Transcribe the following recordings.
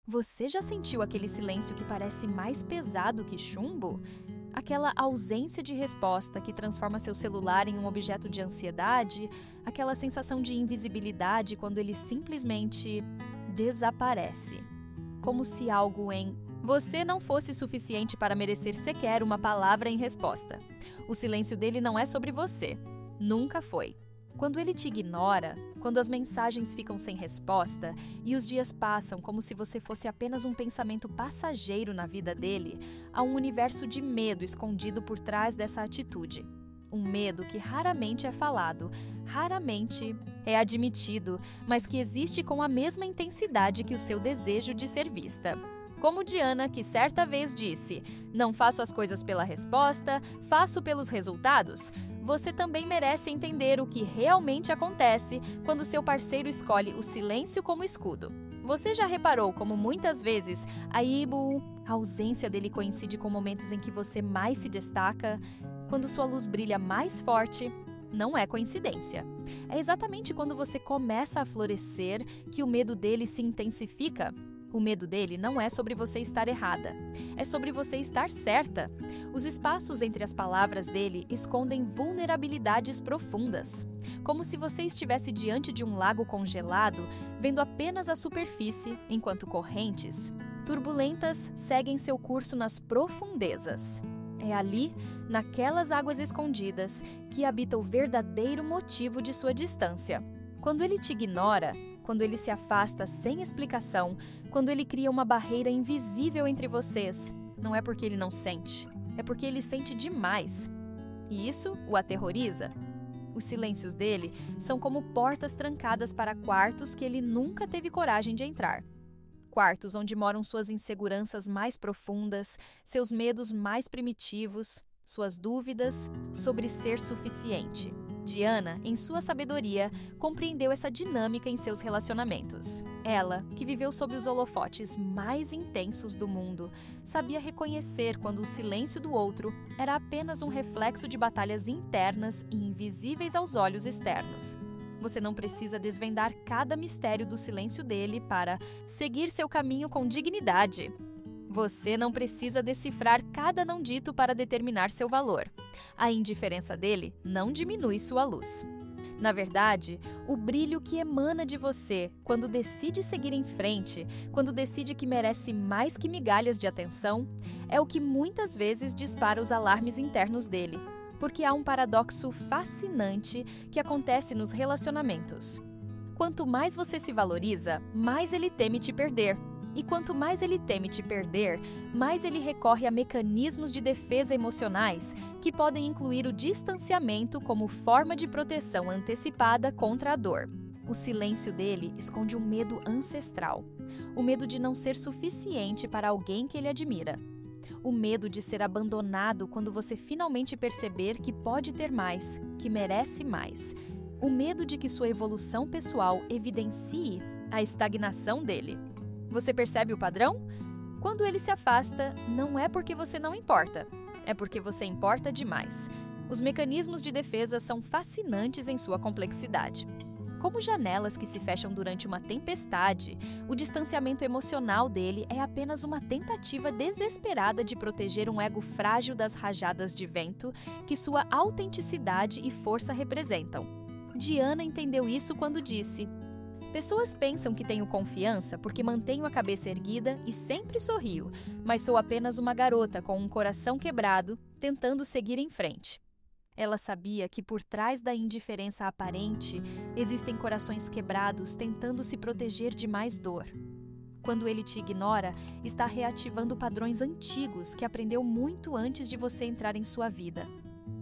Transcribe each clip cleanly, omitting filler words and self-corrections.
Você já sentiu aquele silêncio que parece mais pesado que chumbo? Aquela ausência de resposta que transforma seu celular em um objeto de ansiedade? Aquela sensação de invisibilidade quando ele simplesmente desaparece? Como se algo em você não fosse suficiente para merecer sequer uma palavra em resposta. O silêncio dele não é sobre você. Nunca foi. Quando ele te ignora, quando as mensagens ficam sem resposta e os dias passam como se você fosse apenas um pensamento passageiro na vida dele, há um universo de medo escondido por trás dessa atitude. Um medo que raramente é falado, raramente é admitido, mas que existe com a mesma intensidade que o seu desejo de ser vista. Como Diana, que certa vez disse: "Não faço as coisas pela resposta, faço pelos resultados", você também merece entender o que realmente acontece quando seu parceiro escolhe o silêncio como escudo. Você já reparou como muitas vezes a ausência dele coincide com momentos em que você mais se destaca? Quando sua luz brilha mais forte? Não é coincidência. É exatamente quando você começa a florescer que o medo dele se intensifica. O medo dele não é sobre você estar errada, é sobre você estar certa. Os espaços entre as palavras dele escondem vulnerabilidades profundas. Como se você estivesse diante de um lago congelado, vendo apenas a superfície, enquanto correntes turbulentas seguem seu curso nas profundezas. É ali, naquelas águas escondidas, que habita o verdadeiro motivo de sua distância. Quando ele te ignora, quando ele se afasta sem explicação, quando ele cria uma barreira invisível entre vocês, não é porque ele não sente, é porque ele sente demais. E isso o aterroriza. Os silêncios dele são como portas trancadas para quartos que ele nunca teve coragem de entrar. Quartos onde moram suas inseguranças mais profundas, seus medos mais primitivos, suas dúvidas sobre ser suficiente. Diana, em sua sabedoria, compreendeu essa dinâmica em seus relacionamentos. Ela, que viveu sob os holofotes mais intensos do mundo, sabia reconhecer quando o silêncio do outro era apenas um reflexo de batalhas internas e invisíveis aos olhos externos. Você não precisa desvendar cada mistério do silêncio dele para seguir seu caminho com dignidade. Você não precisa decifrar cada não dito para determinar seu valor. A indiferença dele não diminui sua luz. Na verdade, o brilho que emana de você quando decide seguir em frente, quando decide que merece mais que migalhas de atenção, é o que muitas vezes dispara os alarmes internos dele. Porque há um paradoxo fascinante que acontece nos relacionamentos. Quanto mais você se valoriza, mais ele teme te perder. E quanto mais ele teme te perder, mais ele recorre a mecanismos de defesa emocionais que podem incluir o distanciamento como forma de proteção antecipada contra a dor. O silêncio dele esconde um medo ancestral, o medo de não ser suficiente para alguém que ele admira. O medo de ser abandonado quando você finalmente perceber que pode ter mais, que merece mais. O medo de que sua evolução pessoal evidencie a estagnação dele. Você percebe o padrão? Quando ele se afasta, não é porque você não importa, é porque você importa demais. Os mecanismos de defesa são fascinantes em sua complexidade. Como janelas que se fecham durante uma tempestade, o distanciamento emocional dele é apenas uma tentativa desesperada de proteger um ego frágil das rajadas de vento que sua autenticidade e força representam. Diana entendeu isso quando disse: "Pessoas pensam que tenho confiança porque mantenho a cabeça erguida e sempre sorrio, mas sou apenas uma garota com um coração quebrado, tentando seguir em frente." Ela sabia que por trás da indiferença aparente, existem corações quebrados tentando se proteger de mais dor. Quando ele te ignora, está reativando padrões antigos que aprendeu muito antes de você entrar em sua vida.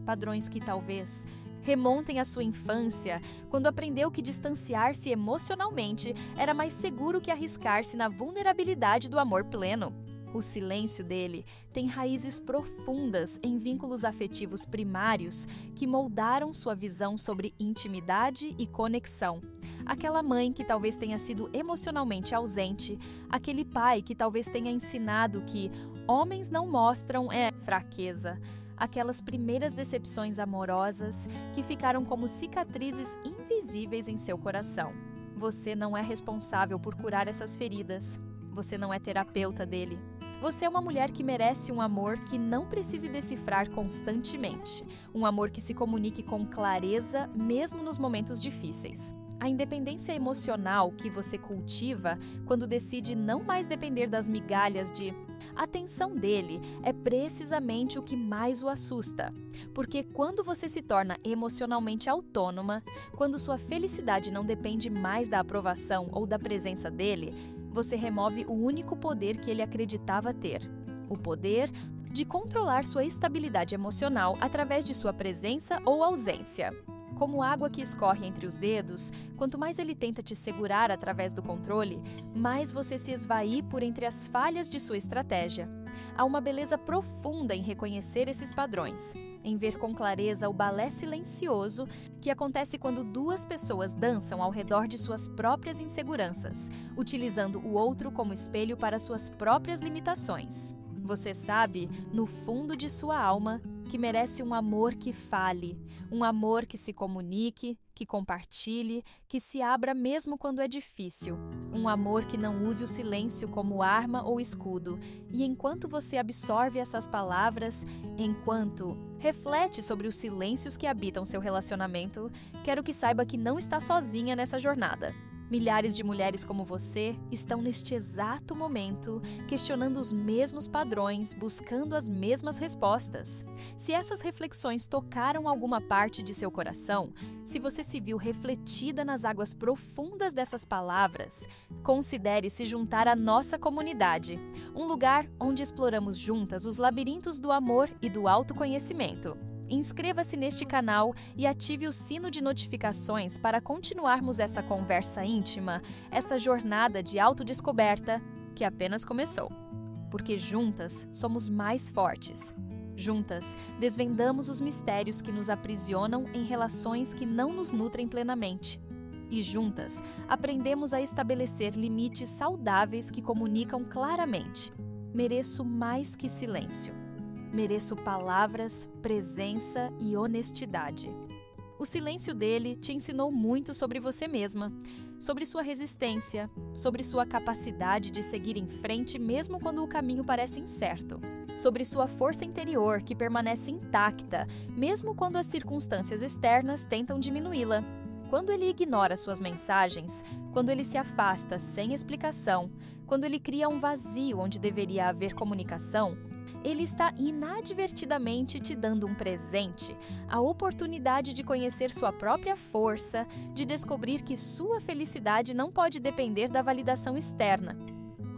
Padrões que talvez remontem à sua infância, quando aprendeu que distanciar-se emocionalmente era mais seguro que arriscar-se na vulnerabilidade do amor pleno. O silêncio dele tem raízes profundas em vínculos afetivos primários que moldaram sua visão sobre intimidade e conexão. Aquela mãe que talvez tenha sido emocionalmente ausente, aquele pai que talvez tenha ensinado que homens não mostram fraqueza. Aquelas primeiras decepções amorosas que ficaram como cicatrizes invisíveis em seu coração. Você não é responsável por curar essas feridas. Você não é terapeuta dele. Você é uma mulher que merece um amor que não precise decifrar constantemente. Um amor que se comunique com clareza, mesmo nos momentos difíceis. A independência emocional que você cultiva quando decide não mais depender das migalhas de atenção dele é precisamente o que mais o assusta. Porque quando você se torna emocionalmente autônoma, quando sua felicidade não depende mais da aprovação ou da presença dele, você remove o único poder que ele acreditava ter: o poder de controlar sua estabilidade emocional através de sua presença ou ausência. Como água que escorre entre os dedos, quanto mais ele tenta te segurar através do controle, mais você se esvai por entre as falhas de sua estratégia. Há uma beleza profunda em reconhecer esses padrões, em ver com clareza o balé silencioso que acontece quando duas pessoas dançam ao redor de suas próprias inseguranças, utilizando o outro como espelho para suas próprias limitações. Você sabe, no fundo de sua alma, que merece um amor que fale, um amor que se comunique, que compartilhe, que se abra mesmo quando é difícil. Um amor que não use o silêncio como arma ou escudo. E enquanto você absorve essas palavras, enquanto reflete sobre os silêncios que habitam seu relacionamento, quero que saiba que não está sozinha nessa jornada. Milhares de mulheres como você estão neste exato momento questionando os mesmos padrões, buscando as mesmas respostas. Se essas reflexões tocaram alguma parte de seu coração, se você se viu refletida nas águas profundas dessas palavras, considere se juntar à nossa comunidade, um lugar onde exploramos juntas os labirintos do amor e do autoconhecimento. Inscreva-se neste canal e ative o sino de notificações para continuarmos essa conversa íntima, essa jornada de autodescoberta que apenas começou. Porque juntas somos mais fortes. Juntas desvendamos os mistérios que nos aprisionam em relações que não nos nutrem plenamente. E juntas aprendemos a estabelecer limites saudáveis que comunicam claramente. Mereço mais que silêncio. Mereço palavras, presença e honestidade. O silêncio dele te ensinou muito sobre você mesma, sobre sua resistência, sobre sua capacidade de seguir em frente mesmo quando o caminho parece incerto, sobre sua força interior que permanece intacta, mesmo quando as circunstâncias externas tentam diminuí-la. Quando ele ignora suas mensagens, quando ele se afasta sem explicação, quando ele cria um vazio onde deveria haver comunicação, ele está inadvertidamente te dando um presente, a oportunidade de conhecer sua própria força, de descobrir que sua felicidade não pode depender da validação externa.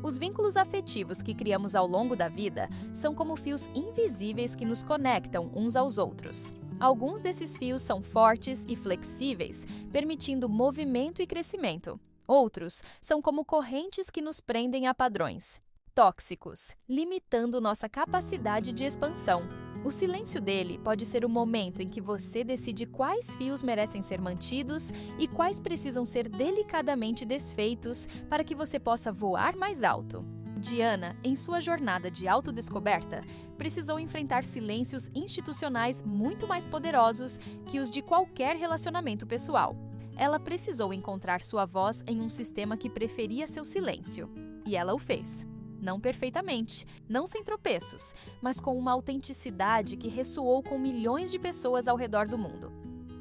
Os vínculos afetivos que criamos ao longo da vida são como fios invisíveis que nos conectam uns aos outros. Alguns desses fios são fortes e flexíveis, permitindo movimento e crescimento. Outros são como correntes que nos prendem a padrões tóxicos, limitando nossa capacidade de expansão. O silêncio dele pode ser o momento em que você decide quais fios merecem ser mantidos e quais precisam ser delicadamente desfeitos para que você possa voar mais alto. Diana, em sua jornada de autodescoberta, precisou enfrentar silêncios institucionais muito mais poderosos que os de qualquer relacionamento pessoal. Ela precisou encontrar sua voz em um sistema que preferia seu silêncio. E ela o fez. Não perfeitamente, não sem tropeços, mas com uma autenticidade que ressoou com milhões de pessoas ao redor do mundo.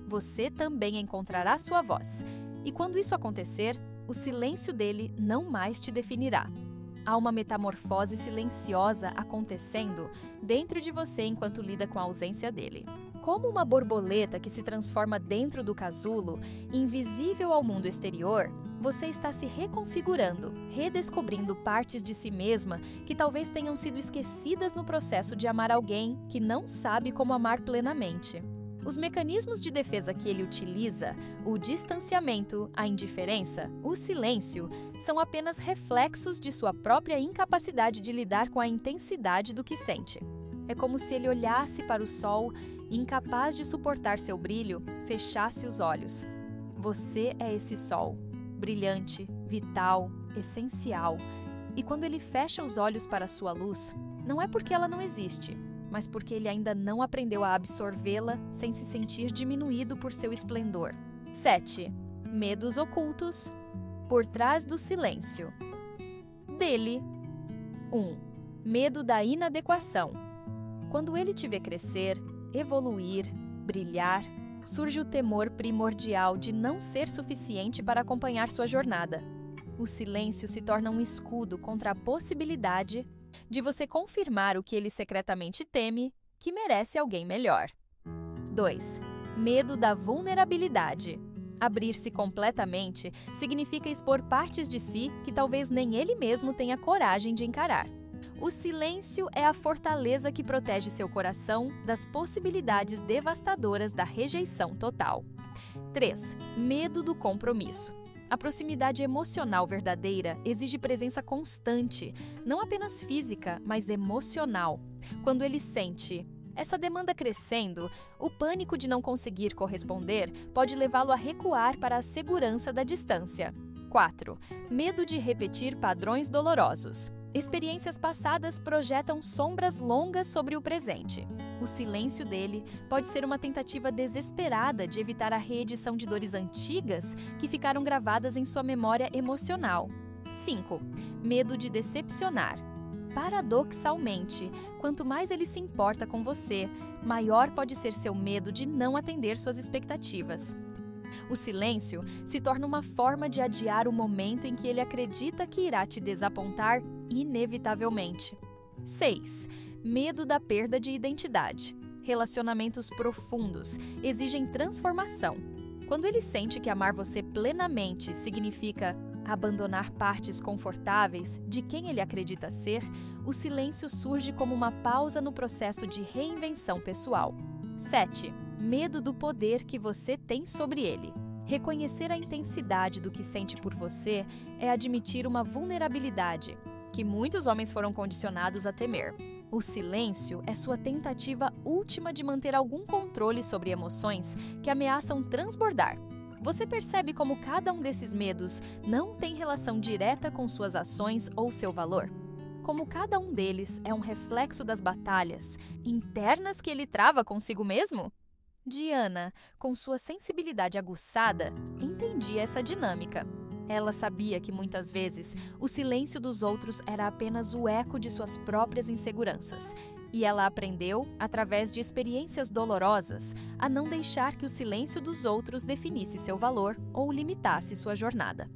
Você também encontrará sua voz. E quando isso acontecer, o silêncio dele não mais te definirá. Há uma metamorfose silenciosa acontecendo dentro de você enquanto lida com a ausência dele. Como uma borboleta que se transforma dentro do casulo, invisível ao mundo exterior, você está se reconfigurando, redescobrindo partes de si mesma que talvez tenham sido esquecidas no processo de amar alguém que não sabe como amar plenamente. Os mecanismos de defesa que ele utiliza, o distanciamento, a indiferença, o silêncio, são apenas reflexos de sua própria incapacidade de lidar com a intensidade do que sente. É como se ele olhasse para o sol e, incapaz de suportar seu brilho, fechasse os olhos. Você é esse sol, brilhante, vital, essencial. E quando ele fecha os olhos para a sua luz, não é porque ela não existe, mas porque ele ainda não aprendeu a absorvê-la sem se sentir diminuído por seu esplendor. 7. Medos ocultos por trás do silêncio. dele. 1. Medo da inadequação. Quando ele te vê crescer, evoluir, brilhar, surge o temor primordial de não ser suficiente para acompanhar sua jornada. O silêncio se torna um escudo contra a possibilidade de você confirmar o que ele secretamente teme, que merece alguém melhor. 2. Medo da vulnerabilidade. Abrir-se completamente significa expor partes de si que talvez nem ele mesmo tenha coragem de encarar. O silêncio é a fortaleza que protege seu coração das possibilidades devastadoras da rejeição total. 3. Medo do compromisso. A proximidade emocional verdadeira exige presença constante, não apenas física, mas emocional. Quando ele sente essa demanda crescendo, o pânico de não conseguir corresponder pode levá-lo a recuar para a segurança da distância. 4. Medo de repetir padrões dolorosos. Experiências passadas projetam sombras longas sobre o presente. O silêncio dele pode ser uma tentativa desesperada de evitar a reedição de dores antigas que ficaram gravadas em sua memória emocional. 5. Medo de decepcionar. Paradoxalmente, quanto mais ele se importa com você, maior pode ser seu medo de não atender suas expectativas. O silêncio se torna uma forma de adiar o momento em que ele acredita que irá te desapontar inevitavelmente. 6. Medo da perda de identidade. Relacionamentos profundos exigem transformação. Quando ele sente que amar você plenamente significa abandonar partes confortáveis de quem ele acredita ser, o silêncio surge como uma pausa no processo de reinvenção pessoal. 7. Medo do poder que você tem sobre ele. Reconhecer a intensidade do que sente por você é admitir uma vulnerabilidade que muitos homens foram condicionados a temer. O silêncio é sua tentativa última de manter algum controle sobre emoções que ameaçam transbordar. Você percebe como cada um desses medos não tem relação direta com suas ações ou seu valor? Como cada um deles é um reflexo das batalhas internas que ele trava consigo mesmo? Diana, com sua sensibilidade aguçada, entendia essa dinâmica. Ela sabia que muitas vezes o silêncio dos outros era apenas o eco de suas próprias inseguranças. E ela aprendeu, através de experiências dolorosas, a não deixar que o silêncio dos outros definisse seu valor ou limitasse sua jornada.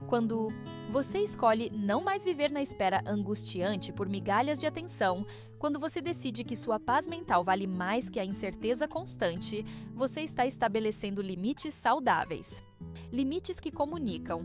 Quando você escolhe não mais viver na espera angustiante por migalhas de atenção, quando você decide que sua paz mental vale mais que a incerteza constante, você está estabelecendo limites saudáveis. Limites que comunicam: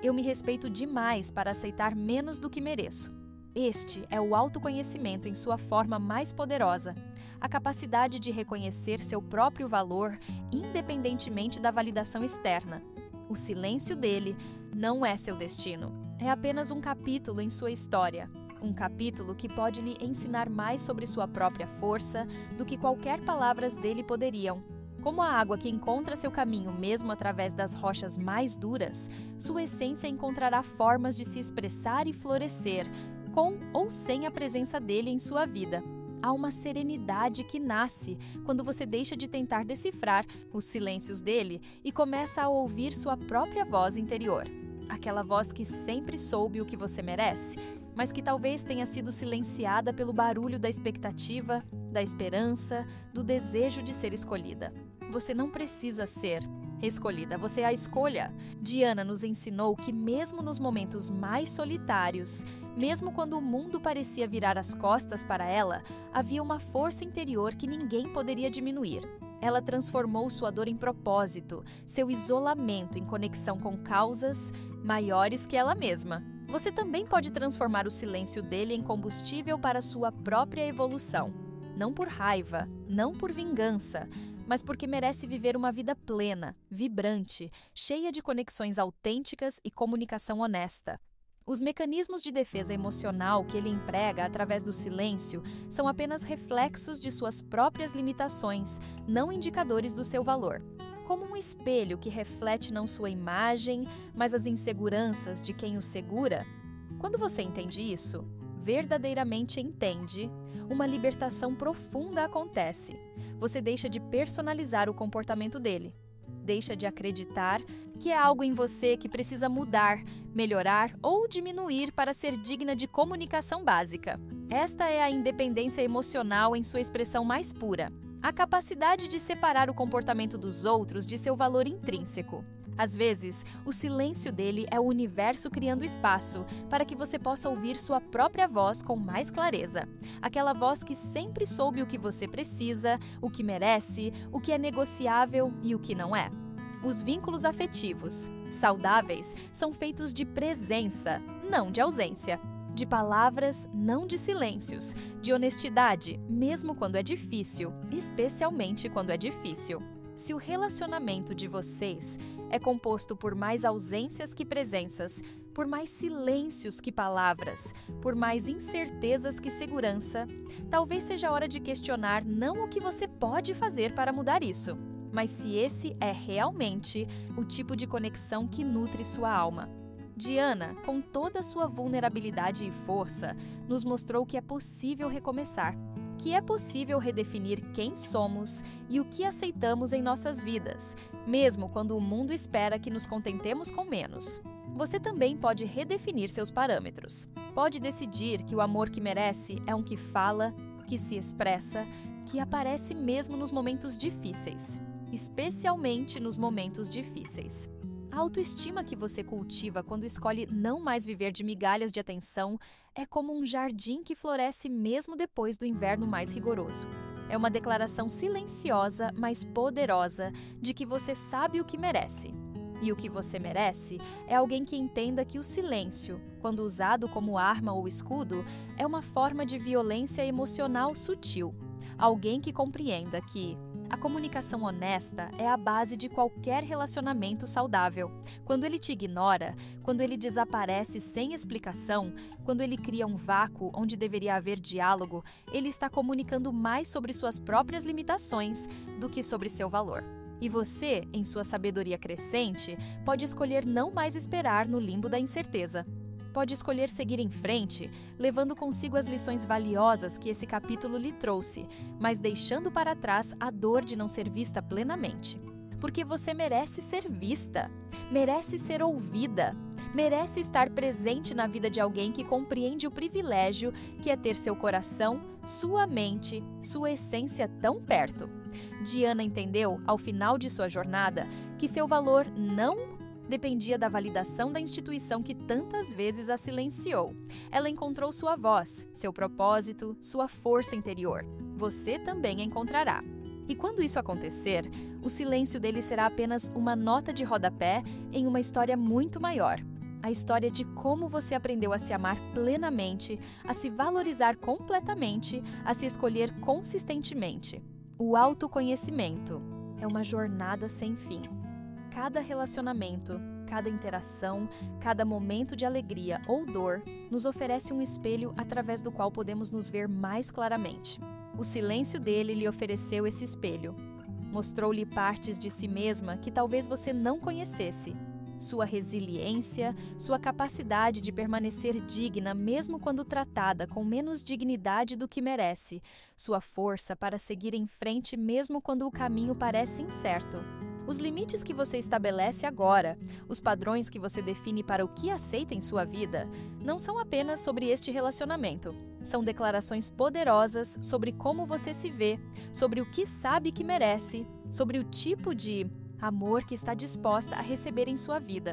eu me respeito demais para aceitar menos do que mereço. Este é o autoconhecimento em sua forma mais poderosa, a capacidade de reconhecer seu próprio valor independentemente da validação externa. O silêncio dele não é seu destino, é apenas um capítulo em sua história, um capítulo que pode lhe ensinar mais sobre sua própria força do que qualquer palavras dele poderiam. Como a água que encontra seu caminho mesmo através das rochas mais duras, sua essência encontrará formas de se expressar e florescer, com ou sem a presença dele em sua vida. Há uma serenidade que nasce quando você deixa de tentar decifrar os silêncios dele e começa a ouvir sua própria voz interior. Aquela voz que sempre soube o que você merece, mas que talvez tenha sido silenciada pelo barulho da expectativa, da esperança, do desejo de ser escolhida. Você não precisa ser escolhida, você é a escolha. Diana nos ensinou que mesmo nos momentos mais solitários, mesmo quando o mundo parecia virar as costas para ela, havia uma força interior que ninguém poderia diminuir. Ela transformou sua dor em propósito, seu isolamento em conexão com causas maiores que ela mesma. Você também pode transformar o silêncio dele em combustível para sua própria evolução. Não por raiva, não por vingança, mas porque merece viver uma vida plena, vibrante, cheia de conexões autênticas e comunicação honesta. Os mecanismos de defesa emocional que ele emprega através do silêncio são apenas reflexos de suas próprias limitações, não indicadores do seu valor. Como um espelho que reflete não sua imagem, mas as inseguranças de quem o segura. Quando você entende isso, verdadeiramente entende, uma libertação profunda acontece. Você deixa de personalizar o comportamento dele. Deixa de acreditar que é algo em você que precisa mudar, melhorar ou diminuir para ser digna de comunicação básica. Esta é a independência emocional em sua expressão mais pura. A capacidade de separar o comportamento dos outros de seu valor intrínseco. Às vezes, o silêncio dele é o universo criando espaço para que você possa ouvir sua própria voz com mais clareza. Aquela voz que sempre soube o que você precisa, o que merece, o que é negociável e o que não é. Os vínculos afetivos saudáveis são feitos de presença, não de ausência. De palavras, não de silêncios. De honestidade, mesmo quando é difícil, especialmente quando é difícil. Se o relacionamento de vocês é composto por mais ausências que presenças, por mais silêncios que palavras, por mais incertezas que segurança, talvez seja a hora de questionar não o que você pode fazer para mudar isso, mas se esse é realmente o tipo de conexão que nutre sua alma. Diana, com toda a sua vulnerabilidade e força, nos mostrou que é possível recomeçar, que é possível redefinir quem somos e o que aceitamos em nossas vidas, mesmo quando o mundo espera que nos contentemos com menos. Você também pode redefinir seus parâmetros. Pode decidir que o amor que merece é um que fala, que se expressa, que aparece mesmo nos momentos difíceis, especialmente nos momentos difíceis. A autoestima que você cultiva quando escolhe não mais viver de migalhas de atenção é como um jardim que floresce mesmo depois do inverno mais rigoroso. É uma declaração silenciosa, mas poderosa, de que você sabe o que merece. E o que você merece é alguém que entenda que o silêncio, quando usado como arma ou escudo, é uma forma de violência emocional sutil. Alguém que compreenda que a comunicação honesta é a base de qualquer relacionamento saudável. Quando ele te ignora, quando ele desaparece sem explicação, quando ele cria um vácuo onde deveria haver diálogo, ele está comunicando mais sobre suas próprias limitações do que sobre seu valor. E você, em sua sabedoria crescente, pode escolher não mais esperar no limbo da incerteza. Pode escolher seguir em frente, levando consigo as lições valiosas que esse capítulo lhe trouxe, mas deixando para trás a dor de não ser vista plenamente. Porque você merece ser vista, merece ser ouvida, merece estar presente na vida de alguém que compreende o privilégio que é ter seu coração, sua mente, sua essência tão perto. Diana entendeu, ao final de sua jornada, que seu valor não dependia da validação da instituição que tantas vezes a silenciou. Ela encontrou sua voz, seu propósito, sua força interior. Você também a encontrará. E quando isso acontecer, o silêncio dele será apenas uma nota de rodapé em uma história muito maior. A história de como você aprendeu a se amar plenamente, a se valorizar completamente, a se escolher consistentemente. O autoconhecimento é uma jornada sem fim. Cada relacionamento, cada interação, cada momento de alegria ou dor nos oferece um espelho através do qual podemos nos ver mais claramente. O silêncio dele lhe ofereceu esse espelho. Mostrou-lhe partes de si mesma que talvez você não conhecesse. Sua resiliência, sua capacidade de permanecer digna mesmo quando tratada com menos dignidade do que merece, sua força para seguir em frente mesmo quando o caminho parece incerto. Os limites que você estabelece agora, os padrões que você define para o que aceita em sua vida, não são apenas sobre este relacionamento. São declarações poderosas sobre como você se vê, sobre o que sabe que merece, sobre o tipo de amor que está disposta a receber em sua vida.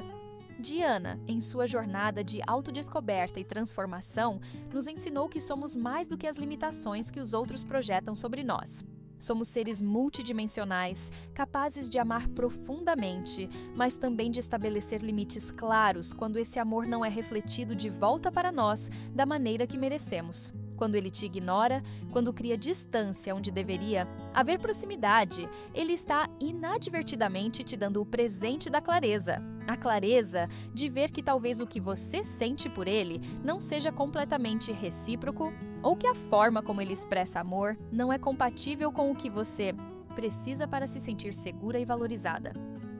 Diana, em sua jornada de autodescoberta e transformação, nos ensinou que somos mais do que as limitações que os outros projetam sobre nós. Somos seres multidimensionais, capazes de amar profundamente, mas também de estabelecer limites claros quando esse amor não é refletido de volta para nós da maneira que merecemos. Quando ele te ignora, quando cria distância onde deveria haver proximidade, ele está inadvertidamente te dando o presente da clareza. A clareza de ver que talvez o que você sente por ele não seja completamente recíproco ou que a forma como ele expressa amor não é compatível com o que você precisa para se sentir segura e valorizada.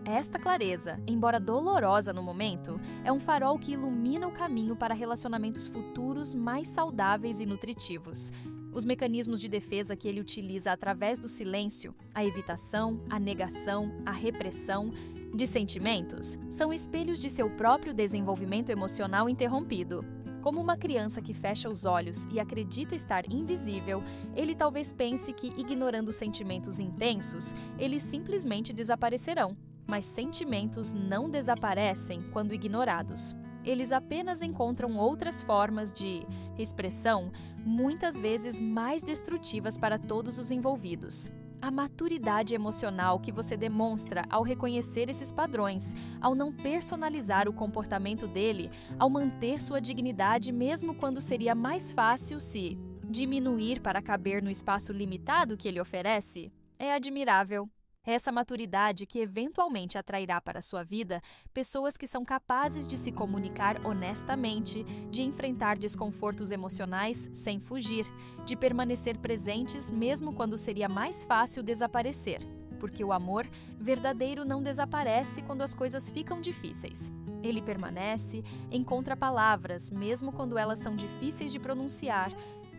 Esta clareza, embora dolorosa no momento, é um farol que ilumina o caminho para relacionamentos futuros mais saudáveis e nutritivos. Os mecanismos de defesa que ele utiliza através do silêncio, a evitação, a negação, a repressão de sentimentos, são espelhos de seu próprio desenvolvimento emocional interrompido. Como uma criança que fecha os olhos e acredita estar invisível, ele talvez pense que, ignorando sentimentos intensos, eles simplesmente desaparecerão. Mas sentimentos não desaparecem quando ignorados. Eles apenas encontram outras formas de expressão, muitas vezes mais destrutivas para todos os envolvidos. A maturidade emocional que você demonstra ao reconhecer esses padrões, ao não personalizar o comportamento dele, ao manter sua dignidade mesmo quando seria mais fácil se diminuir para caber no espaço limitado que ele oferece, é admirável. Essa maturidade que eventualmente atrairá para sua vida pessoas que são capazes de se comunicar honestamente, de enfrentar desconfortos emocionais sem fugir, de permanecer presentes mesmo quando seria mais fácil desaparecer, porque o amor verdadeiro não desaparece quando as coisas ficam difíceis. Ele permanece, encontra palavras mesmo quando elas são difíceis de pronunciar,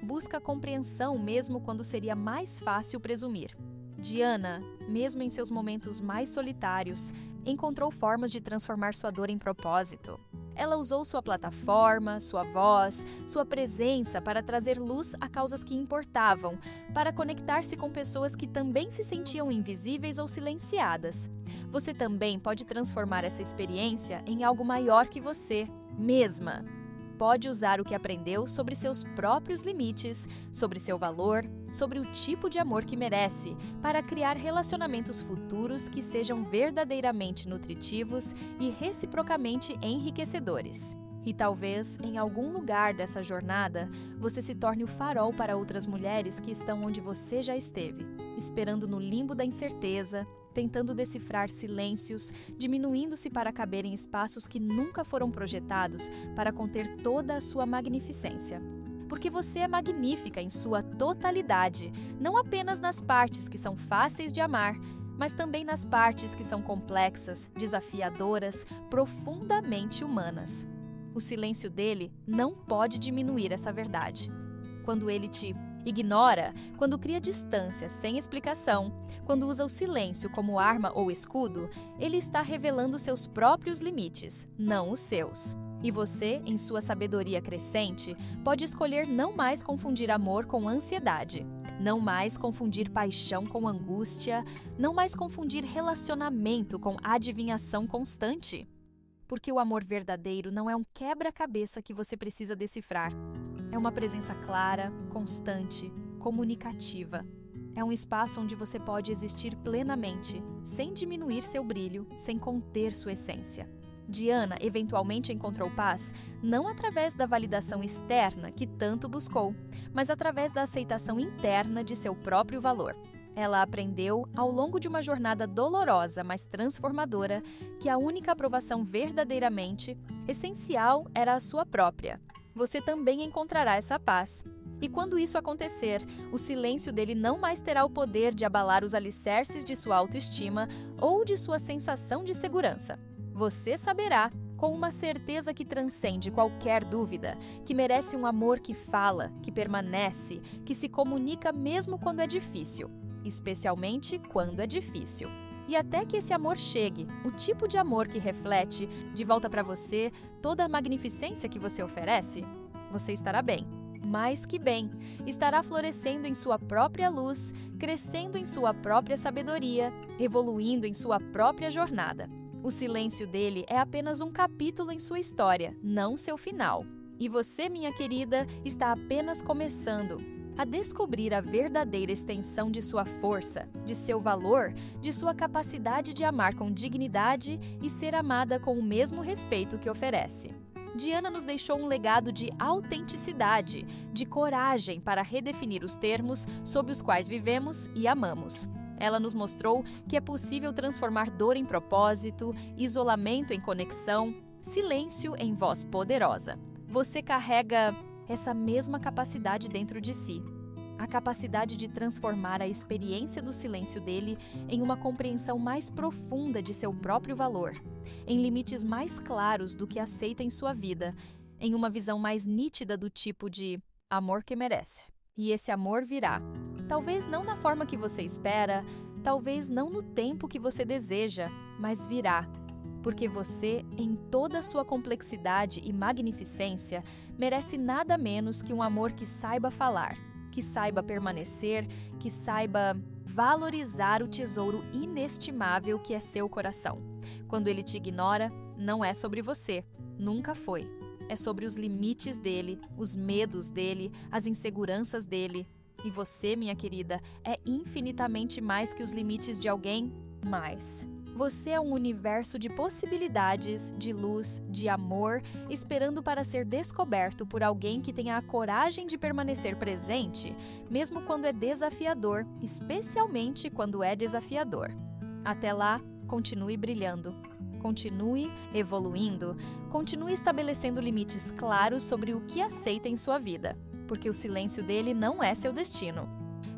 busca compreensão mesmo quando seria mais fácil presumir. Diana, mesmo em seus momentos mais solitários, encontrou formas de transformar sua dor em propósito. Ela usou sua plataforma, sua voz, sua presença para trazer luz a causas que importavam, para conectar-se com pessoas que também se sentiam invisíveis ou silenciadas. Você também pode transformar essa experiência em algo maior que você mesma. Pode usar o que aprendeu sobre seus próprios limites, sobre seu valor, sobre o tipo de amor que merece, para criar relacionamentos futuros que sejam verdadeiramente nutritivos e reciprocamente enriquecedores. E talvez, em algum lugar dessa jornada, você se torne o farol para outras mulheres que estão onde você já esteve, esperando no limbo da incerteza, tentando decifrar silêncios, diminuindo-se para caber em espaços que nunca foram projetados para conter toda a sua magnificência. Porque você é magnífica em sua totalidade, não apenas nas partes que são fáceis de amar, mas também nas partes que são complexas, desafiadoras, profundamente humanas. O silêncio dele não pode diminuir essa verdade. Quando ele te ignora, quando cria distância sem explicação, quando usa o silêncio como arma ou escudo, ele está revelando seus próprios limites, não os seus. E você, em sua sabedoria crescente, pode escolher não mais confundir amor com ansiedade, não mais confundir paixão com angústia, não mais confundir relacionamento com adivinhação constante. Porque o amor verdadeiro não é um quebra-cabeça que você precisa decifrar. É uma presença clara, constante, comunicativa. É um espaço onde você pode existir plenamente, sem diminuir seu brilho, sem conter sua essência. Diana eventualmente encontrou paz não através da validação externa que tanto buscou, mas através da aceitação interna de seu próprio valor. Ela aprendeu, ao longo de uma jornada dolorosa, mas transformadora, que a única aprovação verdadeiramente essencial era a sua própria. Você também encontrará essa paz. E quando isso acontecer, o silêncio dele não mais terá o poder de abalar os alicerces de sua autoestima ou de sua sensação de segurança. Você saberá, com uma certeza que transcende qualquer dúvida, que merece um amor que fala, que permanece, que se comunica mesmo quando é difícil. Especialmente quando é difícil. E até que esse amor chegue, o tipo de amor que reflete, de volta para você, toda a magnificência que você oferece, você estará bem, mais que bem, estará florescendo em sua própria luz, crescendo em sua própria sabedoria, evoluindo em sua própria jornada. O silêncio dele é apenas um capítulo em sua história, não seu final. E você, minha querida, está apenas começando a descobrir a verdadeira extensão de sua força, de seu valor, de sua capacidade de amar com dignidade e ser amada com o mesmo respeito que oferece. Diana nos deixou um legado de autenticidade, de coragem para redefinir os termos sob os quais vivemos e amamos. Ela nos mostrou que é possível transformar dor em propósito, isolamento em conexão, silêncio em voz poderosa. Você carrega essa mesma capacidade dentro de si. A capacidade de transformar a experiência do silêncio dele em uma compreensão mais profunda de seu próprio valor, em limites mais claros do que aceita em sua vida, em uma visão mais nítida do tipo de amor que merece. E esse amor virá. Talvez não na forma que você espera, talvez não no tempo que você deseja, mas virá. Porque você, em toda a sua complexidade e magnificência, merece nada menos que um amor que saiba falar, que saiba permanecer, que saiba valorizar o tesouro inestimável que é seu coração. Quando ele te ignora, não é sobre você, nunca foi. É sobre os limites dele, os medos dele, as inseguranças dele. E você, minha querida, é infinitamente mais que os limites de alguém mais. Você é um universo de possibilidades, de luz, de amor, esperando para ser descoberto por alguém que tenha a coragem de permanecer presente, mesmo quando é desafiador, especialmente quando é desafiador. Até lá, continue brilhando. Continue evoluindo, continue estabelecendo limites claros sobre o que aceita em sua vida, porque o silêncio dele não é seu destino.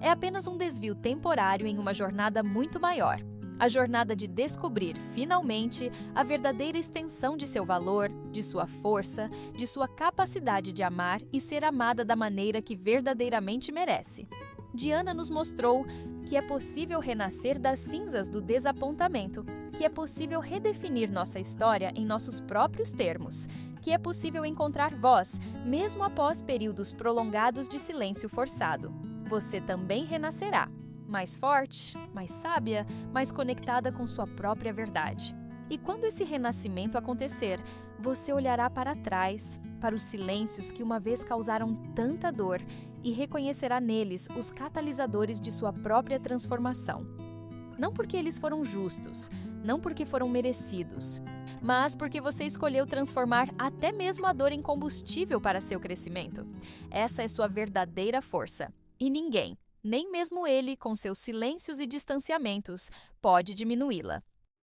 É apenas um desvio temporário em uma jornada muito maior. A jornada de descobrir, finalmente, a verdadeira extensão de seu valor, de sua força, de sua capacidade de amar e ser amada da maneira que verdadeiramente merece. Diana nos mostrou que é possível renascer das cinzas do desapontamento, que é possível redefinir nossa história em nossos próprios termos, que é possível encontrar voz, mesmo após períodos prolongados de silêncio forçado. Você também renascerá. Mais forte, mais sábia, mais conectada com sua própria verdade. E quando esse renascimento acontecer, você olhará para trás, para os silêncios que uma vez causaram tanta dor e reconhecerá neles os catalisadores de sua própria transformação. Não porque eles foram justos, não porque foram merecidos, mas porque você escolheu transformar até mesmo a dor em combustível para seu crescimento. Essa é sua verdadeira força. E ninguém, nem mesmo ele, com seus silêncios e distanciamentos, pode diminuí-la.